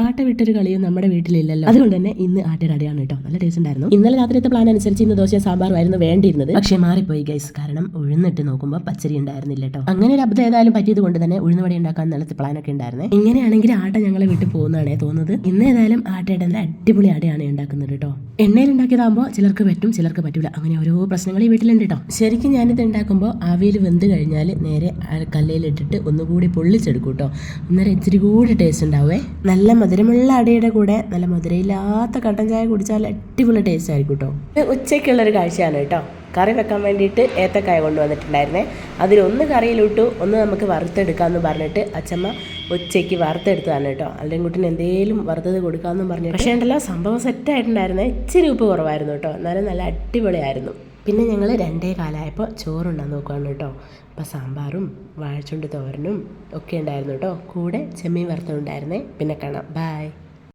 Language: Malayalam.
ആട്ട വിട്ടൊരു കളിയും നമ്മുടെ വീട്ടിലില്ലല്ലോ. അതുകൊണ്ട് തന്നെ ഇന്ന് ആട്ടയുടെ അടയാണ് കേട്ടോ. നല്ല ടേസ്റ്റ് ഉണ്ടായിരുന്നു. ഇന്നലെ രാത്രിയത്തെ പ്ലാൻ അനുസരിച്ച് ഇന്ന് ദോശ സാമ്പാറുമായിരുന്നു വേണ്ടിയിരുന്നത്. പക്ഷേ മാറിപ്പോയി ഗൈസ്. കാരണം ഉഴുന്നിട്ട് നോക്കുമ്പോൾ പച്ചരി ഉണ്ടായിരുന്നില്ല കേട്ടോ. അങ്ങനെ ഒരു അബദ്ധം ഏതായാലും പറ്റിയത് കൊണ്ട് തന്നെ ഉഴുന്നുവട ഉണ്ടാക്കാൻ നല്ല പ്ലാനൊക്കെ ഉണ്ടായിരുന്നേ. ഇങ്ങനെയാണെങ്കിൽ ആട്ട ഞങ്ങളെ വിട്ടു പോകുന്നതാണേ തോന്നുന്നത്. ഇന്ന് ഏതായാലും ആട്ടയുടെ നല്ല അടിപൊളി അടയാണ് ഉണ്ടാക്കുന്നത് കേട്ടോ. എണ്ണയിൽ ഉണ്ടാക്കിയതാകുമ്പോൾ ചിലർക്ക് പറ്റും, ചിലർക്ക് പറ്റൂല. അങ്ങനെ ഓരോ പ്രശ്നങ്ങൾ ഈ വീട്ടിലുണ്ട് കേട്ടോ. ശരിക്കും ഞാനിത് ഉണ്ടാക്കുമ്പോൾ ആവിയിൽ വെന്ത് കഴിഞ്ഞാൽ നേരെ കല്ലയിലിട്ടിട്ട് ഒന്നുകൂടി പൊള്ളിച്ചെടുക്കും കേട്ടോ. അന്നേരം ഇച്ചിരി കൂടി ടേസ്റ്റ് ഉണ്ടാവേ. നല്ല മധുരമുള്ള അടയുടെ കൂടെ നല്ല മധുരയില്ലാത്ത കട്ടൻ ചായ കുടിച്ചാൽ അടിപൊളി ടേസ്റ്റ് ആയിരിക്കും കേട്ടോ. ഇത് ഉച്ചയ്ക്കുള്ളൊരു കാഴ്ചയാണ് കേട്ടോ. കറി വെക്കാൻ വേണ്ടിയിട്ട് ഏത്തക്കായ കൊണ്ടുവന്നിട്ടുണ്ടായിരുന്നേ. അതിലൊന്ന് കറിയിലിട്ടു, ഒന്ന് നമുക്ക് വറുത്തെടുക്കാമെന്ന് പറഞ്ഞിട്ട് അച്ഛമ്മ ഉച്ചയ്ക്ക് വറുത്തെടുത്തതാണ് കേട്ടോ. അല്ലെങ്കിൽ കുട്ടിന് എന്തെങ്കിലും വറുത്തത് കൊടുക്കാമെന്നും പറഞ്ഞു. പക്ഷേ ഉണ്ടല്ലോ, സംഭവം സെറ്റായിട്ടുണ്ടായിരുന്നേ. ഇച്ചിരി ഉപ്പ് കുറവായിരുന്നു കേട്ടോ. എന്നാലും നല്ല അടിപൊളിയായിരുന്നു. പിന്നെ ഞങ്ങൾ 2:15 ചോറുണ്ടാൻ നോക്കുകയാണ് കേട്ടോ. അപ്പോൾ സാമ്പാറും വാഴച്ചുണ്ട് തോരനും ഒക്കെ ഉണ്ടായിരുന്നു കേട്ടോ. കൂടെ ചെമ്മീൻ വറുത്തതുണ്ടായിരുന്നേ. പിന്നെ കാണാം. ബൈ.